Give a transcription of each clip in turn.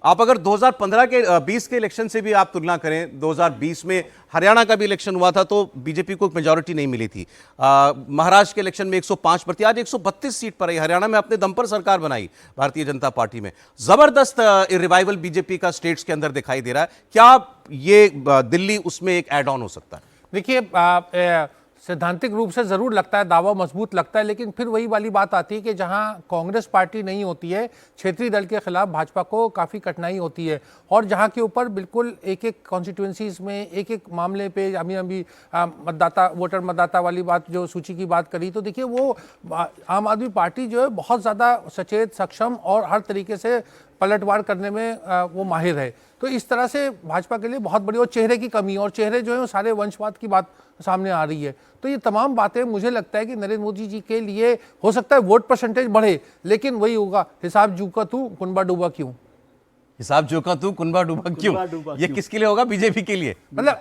आप अगर 2015 के 20 के इलेक्शन से भी आप तुलना करें, 2020 में हरियाणा का भी इलेक्शन हुआ था तो बीजेपी को एक मेजॉरिटी नहीं मिली थी। महाराष्ट्र के इलेक्शन में 105 पर थी, आज 132 सीट पर आई। हरियाणा में अपने दम पर सरकार बनाई भारतीय जनता पार्टी में। जबरदस्त रिवाइवल बीजेपी का स्टेट्स के अंदर दिखाई दे रहा है। क्या ये दिल्ली उसमें एक एड ऑन हो सकता है? देखिए, सैद्धांतिक रूप से जरूर लगता है, दावा मजबूत लगता है, लेकिन फिर वही वाली बात आती है कि जहां कांग्रेस पार्टी नहीं होती है, क्षेत्रीय दल के खिलाफ भाजपा को काफ़ी कठिनाई होती है। और जहां के ऊपर बिल्कुल एक एक कॉन्स्टिट्यूंसीज में एक एक मामले पे अभी वोटर मतदाता वाली बात, जो सूची की बात करी, तो देखिए वो आम आदमी पार्टी जो है बहुत ज़्यादा सचेत, सक्षम और हर तरीके से पलटवार करने में वो माहिर है। तो इस तरह से भाजपा के लिए बहुत बड़ी, और चेहरे की कमी, और चेहरे जो है वो सारे वंशवाद की बात सामने आ रही है। तो ये तमाम बातें मुझे लगता है कि नरेंद्र मोदी जी के लिए हो सकता है वोट परसेंटेज बढ़े, लेकिन वही होगा, हिसाब जूका तू कुनबा डूबा क्यों। हिसाब जोका तू कुनबा डूबा क्यों, ये किसके लिए होगा? बीजेपी के लिए। मतलब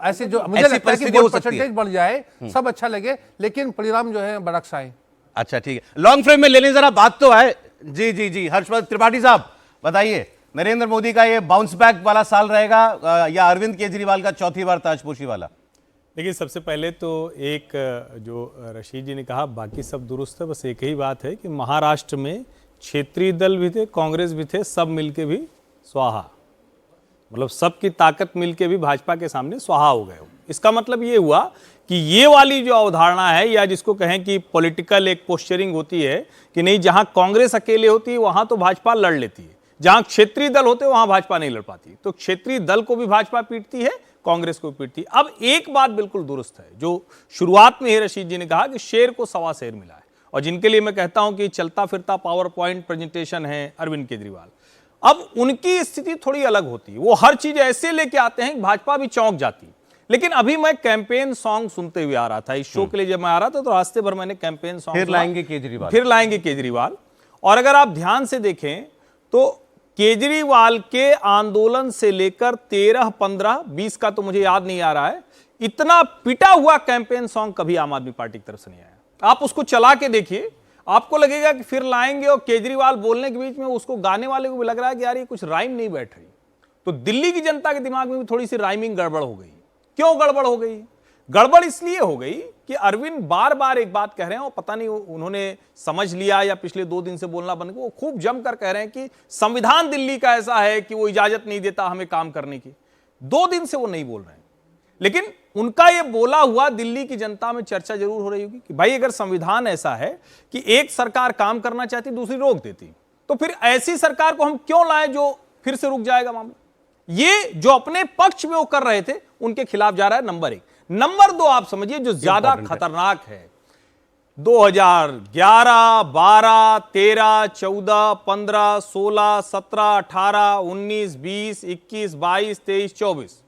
ऐसे जो मुझे लगता है कि वोट परसेंटेज बढ़ जाए, सब अच्छा लगे, लेकिन परिणाम जो है बरक्स आए। अच्छा ठीक है, लॉन्ग फ्रेम में ले लें जरा, बात तो है। जी जी जी, हर्षवर्धन त्रिपाठी साहब बताइए, नरेंद्र मोदी का ये बाउंस बैक वाला साल रहेगा या अरविंद केजरीवाल का चौथी बार ताजपोशी वाला? देखिए, सबसे पहले तो एक जो रशीद जी ने कहा, बाकी सब दुरुस्त है, बस एक ही बात है कि महाराष्ट्र में क्षेत्रीय दल भी थे, कांग्रेस भी थे, सब मिलके भी स्वाहा, मतलब सबकी ताकत मिलके भी भाजपा के सामने स्वाहा हो गए। इसका मतलब ये हुआ कि ये वाली जो अवधारणा है, या जिसको कहें कि पॉलिटिकल एक पोस्चरिंग होती है कि नहीं, जहां कांग्रेस अकेले होती है वहां तो भाजपा लड़ लेती है, जहां क्षेत्रीय दल होते हैं वहां भाजपा नहीं लड़ पाती, तो क्षेत्रीय दल को भी भाजपा पीटती है, कांग्रेस को पीटती है। अब एक बात बिल्कुल दुरुस्त है, जो शुरुआत में ही रशीद जी ने कहा कि शेर को सवा शेर मिला है, और जिनके लिए मैं कहता हूं कि चलता फिरता पावर पॉइंट प्रेजेंटेशन है अरविंद केजरीवाल। अब उनकी स्थिति थोड़ी अलग होती है, वो हर चीज ऐसे लेके आते हैं कि भाजपा भी चौंक जाती है। लेकिन अभी मैं कैंपेन सॉन्ग सुनते हुए आ रहा था, इस शो के लिए जब मैं आ रहा था तो रास्ते भर मैंने कैंपेन सॉन्ग, फिर लाएंगे केजरीवाल, फिर लाएंगे केजरीवाल। और अगर आप ध्यान से देखें तो केजरीवाल के आंदोलन से लेकर 13, 15, 20 का तो मुझे याद नहीं आ रहा है, इतना पिटा हुआ कैंपेन सॉन्ग कभी आम आदमी पार्टी की तरफ से नहीं आया। आप उसको चला के देखिए, आपको लगेगा कि फिर लाएंगे, और केजरीवाल बोलने के बीच में उसको गाने वाले को भी लग रहा है कि यार ये कुछ राइम नहीं बैठ रही। तो दिल्ली की जनता के दिमाग में भी थोड़ी सी राइमिंग गड़बड़ हो गई। क्यों गड़बड़ हो गई? गड़बड़ इसलिए हो गई कि अरविंद बार बार एक बात कह रहे हैं, और पता नहीं उन्होंने समझ लिया या पिछले 2 दिन से बोलना बंद किया, वो खूब जमकर कह रहे हैं कि संविधान दिल्ली का ऐसा है कि वो इजाजत नहीं देता हमें काम करने की। 2 दिन से वो नहीं बोल रहे हैं, लेकिन उनका ये बोला हुआ दिल्ली की जनता में चर्चा जरूर हो रही होगी कि भाई अगर संविधान ऐसा है कि एक सरकार काम करना चाहती दूसरी रोक देती, तो फिर ऐसी सरकार को हम क्यों लाएं जो फिर से रुक जाएगा मामला। ये जो अपने पक्ष में वो कर रहे थे उनके खिलाफ जा रहा है, नंबर 1। नंबर 2 आप समझिए जो ज्यादा खतरनाक है, 2011, 12, 13, 14, 15, 16, 17, 18, 19, 20, 21, 22, 23, 24,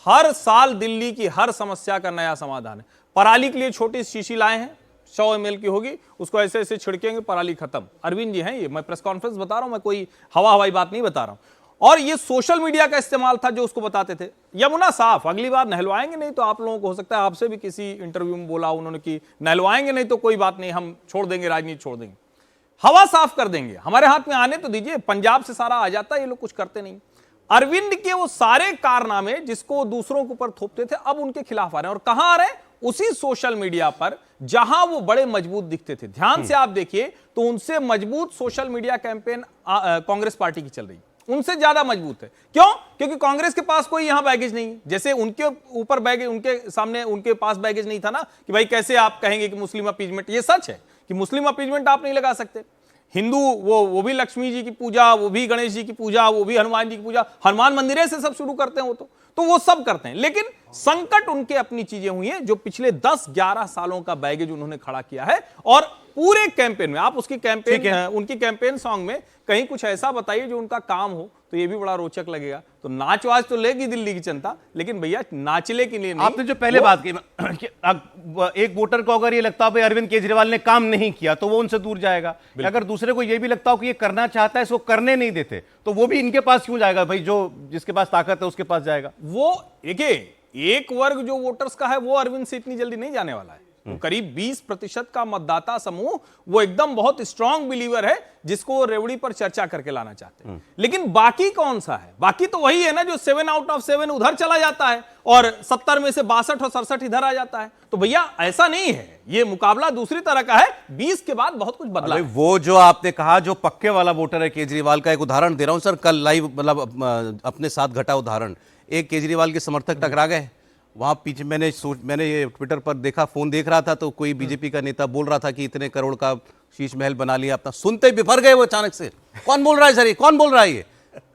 हर साल दिल्ली की हर समस्या का नया समाधान है। पराली के लिए छोटी शीशी लाए हैं, 100 ml की होगी, उसको ऐसे ऐसे छिड़केंगे, पराली खत्म। अरविंद जी हैं ये, मैं प्रेस कॉन्फ्रेंस बता रहा हूं, मैं कोई हवाई बात नहीं बता रहा हूं। और ये सोशल मीडिया का इस्तेमाल था जो उसको बताते थे, यमुना साफ, अगली बार नहलवाएंगे नहीं तो आप लोगों को हो सकता है आपसे भी किसी इंटरव्यू में बोला उन्होंने कि नहलवाएंगे नहीं तो कोई बात नहीं, हम छोड़ देंगे, राजनीति छोड़ देंगे, हवा साफ कर देंगे, हमारे हाथ में आने तो दीजिए, पंजाब से सारा आ जाता है, ये लोग कुछ करते नहीं। अरविंद के वो सारे कारनामे जिसको दूसरों के ऊपर थोपते थे, अब उनके खिलाफ आ रहे हैं, और कहां आ रहे हैं? उसी सोशल मीडिया पर जहां वो बड़े मजबूत दिखते थे। ध्यान से आप देखिए तो उनसे मजबूत social media campaign Congress party की चल रही, उनसे ज्यादा मजबूत है। क्यों? क्योंकि कांग्रेस के पास कोई यहां बैगेज नहीं है। जैसे उनके ऊपर बैगेज, उनके सामने उनके पास बैगेज नहीं था ना कि भाई कैसे आप कहेंगे कि मुस्लिम अपीजमेंट, ये सच है कि मुस्लिम अपीजमेंट आप नहीं लगा सकते। हिंदू वो भी लक्ष्मी जी की पूजा, वो भी गणेश जी की पूजा, वो भी हनुमान जी की पूजा, हनुमान मंदिर से सब शुरू करते हैं, वो तो वो सब करते हैं। लेकिन संकट उनके अपनी चीजें हुई हैं जो पिछले 10-11 सालों का बैगेज उन्होंने खड़ा किया है। और पूरे कैंपेन में आप उसकी कैंपेन, उनकी कैंपेन सॉन्ग में कहीं कुछ ऐसा बताइए जो उनका काम हो, तो ये भी बड़ा रोचक लगेगा। तो नाच वाच तो लेगी दिल्ली की जनता, लेकिन भैया नाचले के लिए नहीं। आपने जो पहले बात की कि एक वोटर को अगर ये लगता हो भाई अरविंद केजरीवाल ने काम नहीं किया तो वो उनसे दूर जाएगा, अगर दूसरे को ये भी लगता हो कि ये करना चाहता है इसको करने नहीं देते तो वो भी इनके पास क्यों जाएगा? भाई जो जिसके पास ताकत है उसके पास जाएगा। वो देखिए, एक वर्ग जो वोटर्स का है वो अरविंद से इतनी जल्दी नहीं जाने वाला है। तो करीब 20% का मतदाता समूह वो एकदम बहुत स्ट्रांग बिलीवर है जिसको वो रेवड़ी पर चर्चा करके लाना चाहते हैं। लेकिन बाकी कौन सा है? बाकी तो वही है ना जो 7 आउट ऑफ 7 उधर चला जाता है और 70 में से 62 और 67 इधर आ जाता है। तो भैया ऐसा नहीं है, ये मुकाबला दूसरी तरह का है। 20 के बाद बहुत कुछ बदला है। वो जो आपने कहा जो पक्के वाला वोटर है केजरीवाल का, एक उदाहरण दे रहा हूं सर, कल लाइव मतलब अपने साथ घटा उदाहरण। एक केजरीवाल के समर्थक टकरा गए वहां पीछे, मैंने ये ट्विटर पर देखा, फोन देख रहा था तो कोई बीजेपी का नेता बोल रहा था कि इतने करोड़ का शीश महल बना लिया अपना, सुनते ही बिफर गए वो अचानक से। कौन बोल रहा है सर, ये कौन बोल रहा है? ये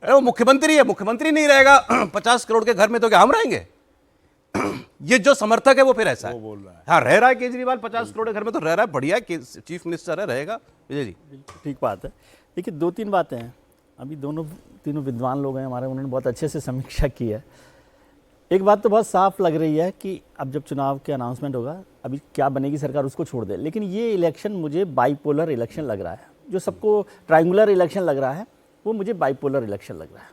अरे वो मुख्यमंत्री है, मुख्यमंत्री नहीं रहेगा 50 करोड़ के घर में तो क्या हम रहेंगे? ये जो समर्थक है वो फिर ऐसा है, वो बोल रहा है। हाँ, रह रहा है केजरीवाल 50 करोड़ के घर में तो रह रहा है, बढ़िया है, चीफ मिनिस्टर है, रहेगा। विजय जी ठीक बात है। देखिए 2-3 बातें हैं, अभी तीनों विद्वान लोग हैं हमारे, उन्होंने बहुत अच्छे से समीक्षा की है। एक बात तो बहुत साफ लग रही है कि अब जब चुनाव के अनाउंसमेंट होगा, अभी क्या बनेगी सरकार उसको छोड़ दे, लेकिन ये इलेक्शन मुझे बाइपोलर इलेक्शन लग रहा है। जो सबको ट्रायंगुलर इलेक्शन लग रहा है वो मुझे बाइपोलर इलेक्शन लग रहा है।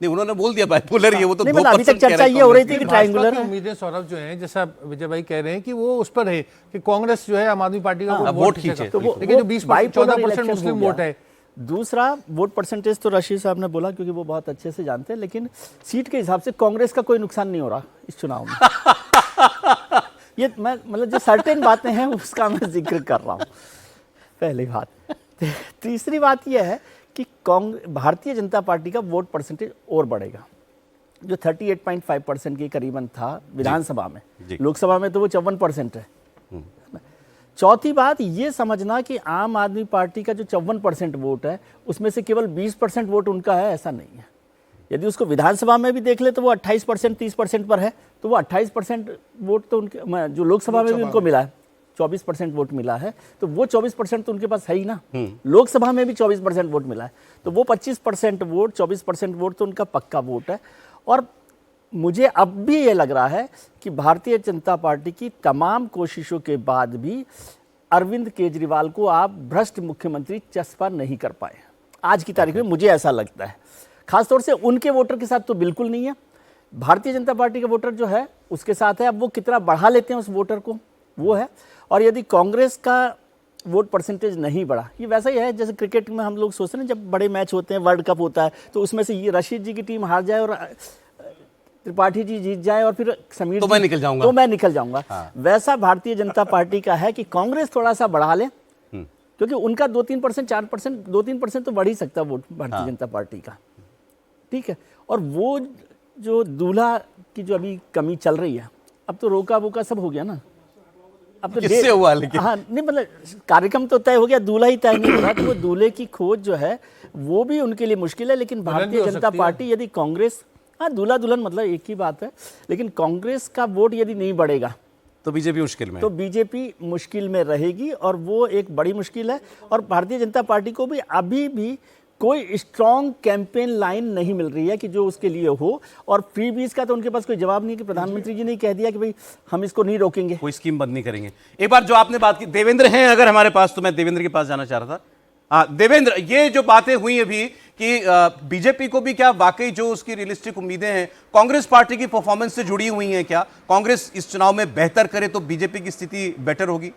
नहीं, उन्होंने बोल दिया बाइपोलर, ये वो तो नहीं, मतलब अभी तक चर्चा ये हो रही थी कि ट्रायंगुलर है। उम्मीदें सौरभ जो हैं, जैसा विजय भाई कह रहे हैं कि वो उस पर है कि कांग्रेस जो है आम आदमी पार्टी का वोट खींचे, तो वो लेकिन जो 14% इलेक्शन मुस्लिम हो गया। वोट है। दूसरा वोट परसेंटेज तो रशीद साहब ने बोला क्योंकि वो बहुत अच्छे से जानते हैं, लेकिन सीट के हिसाब से कांग्रेस का कोई नुकसान नहीं हो रहा इस चुनाव में। ये मैं मतलब जो सर्टेन बातें हैं उसका मैं जिक्र कर रहा हूँ, पहली बात। तीसरी बात यह है कि भारतीय जनता पार्टी का वोट परसेंटेज और बढ़ेगा, जो 38.5% के करीबन था विधानसभा में, लोकसभा में तो वो 54% है। चौथी बात ये समझना कि आम आदमी पार्टी का जो 54% वोट है उसमें से केवल 20% वोट उनका है, ऐसा नहीं है। यदि उसको विधानसभा में भी देख ले तो वो 28% 30% पर है, तो वो 28% वोट तो उनके, जो लोकसभा में भी उनको मिला है 24% वोट मिला है, तो वो 24% तो उनके पास है ही ना। लोकसभा में भी 24% वोट मिला है, तो वो 25% वोट, 24% वोट तो उनका पक्का वोट है। और मुझे अब भी ये लग रहा है कि भारतीय जनता पार्टी की तमाम कोशिशों के बाद भी अरविंद केजरीवाल को आप भ्रष्ट मुख्यमंत्री चस्पा नहीं कर पाए आज की तारीख में, मुझे ऐसा लगता है। खासतौर से उनके वोटर के साथ तो बिल्कुल नहीं है, भारतीय जनता पार्टी का वोटर जो है उसके साथ है। अब वो कितना बढ़ा लेते हैं उस वोटर को, वो है। और यदि कांग्रेस का वोट परसेंटेज नहीं बढ़ा, ये वैसा ही है जैसे क्रिकेट में हम लोग सोचते हैं जब बड़े मैच होते हैं, वर्ल्ड कप होता है, तो उसमें से ये रशीद जी की टीम हार जाए और त्रिपाठी जी जीत जाए और फिर समीर तो मैं निकल जाऊंगा, हाँ। वैसा भारतीय जनता पार्टी का है कि कांग्रेस थोड़ा सा बढ़ा ले, क्योंकि उनका 2-3%, 4%, 2-3% तो बढ़ ही सकता है वोट भारतीय जनता पार्टी का, ठीक है। और वो जो दूल्हा की जो अभी कमी चल रही है, अब तो रोका वोका सब हो गया ना, अब तो किससे हुआ लेकिन? हाँ, नहीं मतलब कार्यक्रम तो तय हो गया, दूल्हा ही तय नहीं हो रहा, तो वो दूल्हे की खोज जो है वो भी उनके लिए मुश्किल है। लेकिन भारतीय जनता पार्टी यदि कांग्रेस, हाँ दूल्हा दुल्हन मतलब एक ही बात है, लेकिन कांग्रेस का वोट यदि नहीं बढ़ेगा तो बीजेपी मुश्किल में, तो बीजेपी मुश्किल में रहेगी, और वो एक बड़ी मुश्किल है। और भारतीय जनता पार्टी को भी अभी भी कोई स्ट्रॉन्ग कैंपेन लाइन नहीं मिल रही है कि जो उसके लिए हो। और फ्री बीज का तो उनके पास कोई जवाब नहीं कि प्रधानमंत्री जी ने कह दिया कि भाई हम इसको नहीं रोकेंगे, कोई स्कीम बंद नहीं करेंगे। एक बार जो आपने बात की, देवेंद्र हैं अगर हमारे पास, तो मैं देवेंद्र के पास जाना चाह रहा था। देवेंद्र, ये जो बातें हुई अभी कि बीजेपी को भी क्या वाकई जो उसकी रियलिस्टिक उम्मीदें हैं कांग्रेस पार्टी की परफॉर्मेंस से जुड़ी हुई हैं, क्या कांग्रेस इस चुनाव में बेहतर करे तो बीजेपी की स्थिति बेटर होगी?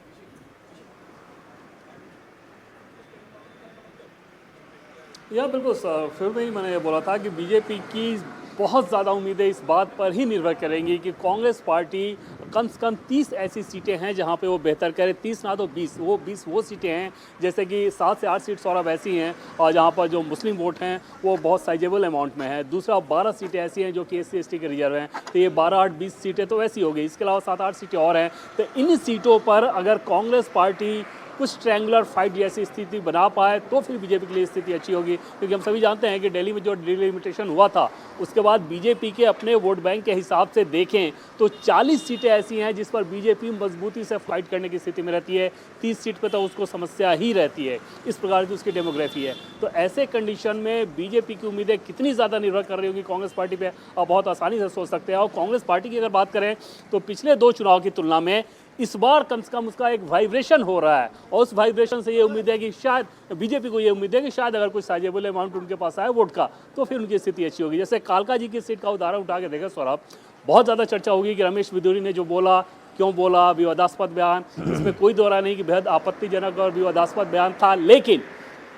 या बिल्कुल सर, फिर में ही मैंने ये बोला था कि बीजेपी की बहुत ज़्यादा उम्मीदें इस बात पर ही निर्भर करेंगी कि कांग्रेस पार्टी कम से कम 30 ऐसी सीटें हैं जहां पे वो बेहतर करे, 30 ना तो 20 वो सीटें हैं, जैसे कि 7 से 8 सीट सौरभ ऐसी हैं और जहां पर जो मुस्लिम वोट हैं वो बहुत साइजेबल अमाउंट में है। दूसरा 12 सीटें ऐसी हैं जो कि SC/ST के रिजर्व हैं, तो ये 12-8-20 सीटें तो ऐसी हो गई। इसके अलावा 7-8 सीटें और हैं, तो इन सीटों पर अगर कांग्रेस पार्टी कुछ ट्रायंगुलर फाइट जैसी स्थिति बना पाए तो फिर बीजेपी के लिए स्थिति अच्छी होगी। क्योंकि हम सभी जानते हैं कि दिल्ली में जो डिलिमिटेशन हुआ था उसके बाद बीजेपी के अपने वोट बैंक के हिसाब से देखें तो 40 सीटें ऐसी हैं जिस पर बीजेपी मजबूती से फाइट करने की स्थिति में रहती है, 30 सीट पर तो उसको समस्या ही रहती है। इस प्रकार की उसकी डेमोग्राफी है। तो ऐसे कंडीशन में बीजेपी की उम्मीदें कितनी ज़्यादा निर्भर कर रही होगी कांग्रेस पार्टी पर, आप बहुत आसानी से सोच सकते हैं। और कांग्रेस पार्टी की अगर बात करें तो पिछले 2 चुनाव की तुलना में इस बार कम से कम उसका एक वाइब्रेशन हो रहा है, और उस वाइब्रेशन से ये उम्मीद है कि शायद बीजेपी को ये उम्मीद है कि शायद अगर कोई साइजेबल अमाउंट उनके पास आए वोट का तो फिर उनकी स्थिति अच्छी होगी। जैसे कालका जी की सीट का उदाहरण उठा के देखें सौरभ, बहुत ज़्यादा चर्चा होगी कि रमेश बिदूरी ने जो बोला क्यों बोला, विवादास्पद बयान, इसमें कोई दो राय नहीं कि बेहद आपत्तिजनक और विवादास्पद बयान था। लेकिन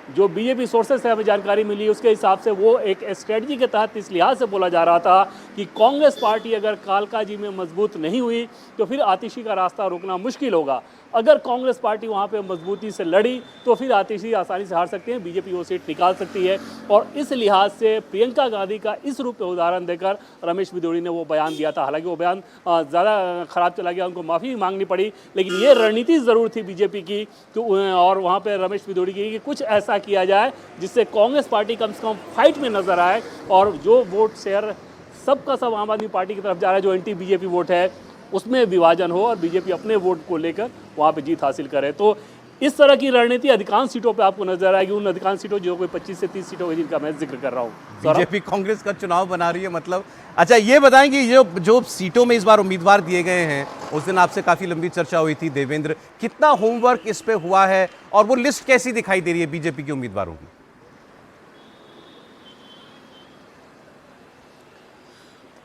जो बीजेपी सोर्सेस से हमें जानकारी मिली उसके हिसाब से वो एक स्ट्रेटजी के तहत इस लिहाज से बोला जा रहा था कि कांग्रेस पार्टी अगर कालकाजी में मजबूत नहीं हुई तो फिर आतिशी का रास्ता रोकना मुश्किल होगा। अगर कांग्रेस पार्टी वहाँ पे मजबूती से लड़ी तो फिर आतिशी आसानी से हार सकती है, बीजेपी वो सीट निकाल सकती है। और इस लिहाज से प्रियंका गांधी का इस रूप में उदाहरण देकर रमेश बिदोड़ी ने वो बयान दिया था। हालांकि वो बयान ज़्यादा ख़राब चला गया, उनको माफ़ी मांगनी पड़ी, लेकिन ये रणनीति ज़रूर थी बीजेपी की तो और वहाँ पर रमेश बिदोड़ी की कि कुछ ऐसा किया जाए जिससे कांग्रेस पार्टी कम से कम फाइट में नजर आए और जो वोट शेयर सबका सब आम आदमी पार्टी की तरफ जा रहा है, जो एंटी बीजेपी वोट है उसमें विभाजन हो और बीजेपी अपने वोट को लेकर वहाँ पे जीत हासिल करे। तो इस तरह की रणनीति अधिकांश सीटों पे आपको नजर आएगी, उन अधिकांश सीटों जो कोई 25 से 30 सीटों जिनका मैं जिक्र कर रहा हूँ। बीजेपी कांग्रेस का चुनाव बना रही है मतलब। अच्छा ये बताएंगे जो सीटों में इस बार उम्मीदवार दिए गए हैं, उस दिन आपसे काफी लंबी चर्चा हुई थी देवेंद्र, कितना होमवर्क इस पे हुआ है और वो लिस्ट कैसी दिखाई दे रही है बीजेपी के उम्मीदवारों की?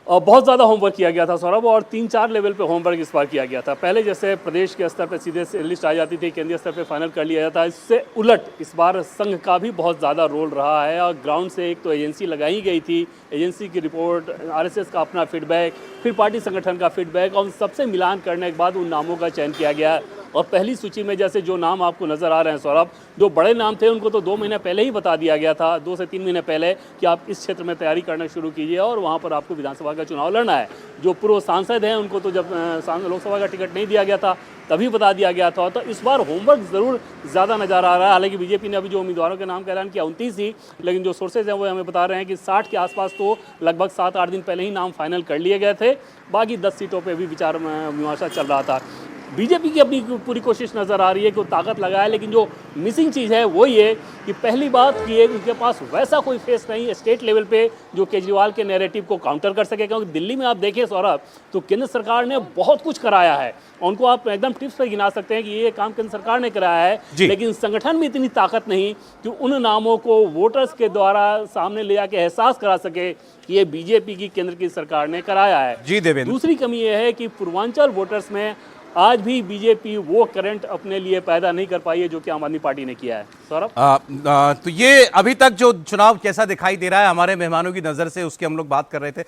बहुत ज़्यादा होमवर्क किया गया था सौरभ, और 3-4 लेवल पे होमवर्क इस बार किया गया था। पहले जैसे प्रदेश के स्तर पे सीधे से लिस्ट आ जाती थी, केंद्रीय स्तर पे फाइनल कर लिया जाता है, इससे उलट इस बार संघ का भी बहुत ज़्यादा रोल रहा है। और ग्राउंड से एक तो एजेंसी लगाई गई थी, एजेंसी की रिपोर्ट, आरएसएस का अपना फीडबैक, फिर पार्टी संगठन का फीडबैक, और उन सबसे मिलान करने के बाद उन नामों का चयन किया गया। और पहली सूची में जैसे जो नाम आपको नज़र आ रहे हैं सौरभ, जो बड़े नाम थे उनको तो 2 महीने पहले ही बता दिया गया था, 2 से 3 महीने पहले, कि आप इस क्षेत्र में तैयारी करना शुरू कीजिए और वहाँ पर आपको विधानसभा का चुनाव लड़ना है। जो पूर्व सांसद हैं उनको तो जब लोकसभा का टिकट नहीं दिया गया था तभी बता दिया गया था। तो इस बार होमवर्क ज़रूर ज़्यादा नज़र आ रहा है। हालांकि बीजेपी ने अभी जो उम्मीदवारों के नाम का ऐलान किया 29 ही, लेकिन जो सोर्सेज हैं वो हमें बता रहे हैं कि 60 के आसपास तो लगभग 7-8 दिन पहले ही नाम फाइनल कर लिए गए थे। बाकी 10 सीटों पर भी विचार विमर्श चल रहा था। बीजेपी की अपनी पूरी कोशिश नज़र आ रही है कि वो ताकत लगाए, लेकिन जो मिसिंग चीज़ है वो ये कि पहली बात कि उनके पास वैसा कोई फेस नहीं है स्टेट लेवल पे जो केजरीवाल के नैरेटिव को काउंटर कर सके। क्योंकि दिल्ली में आप देखें सौरभ तो केंद्र सरकार ने बहुत कुछ कराया है, उनको आप एकदम टिप्स पर गिना सकते हैं कि ये काम केंद्र सरकार ने कराया है, लेकिन संगठन में इतनी ताकत नहीं कि उन नामों को वोटर्स के द्वारा सामने ले जाके एहसास करा सके कि ये बीजेपी की केंद्र की सरकार ने कराया है। जी देवेंद्र, दूसरी कमी ये है कि पूर्वांचल वोटर्स में आज भी बीजेपी वो करंट अपने लिए पैदा नहीं कर पाई है जो कि आम आदमी पार्टी ने किया है। सौरभ, तो ये अभी तक जो चुनाव कैसा दिखाई दे रहा है हमारे मेहमानों की नजर से, उसकी हम लोग बात कर रहे थे।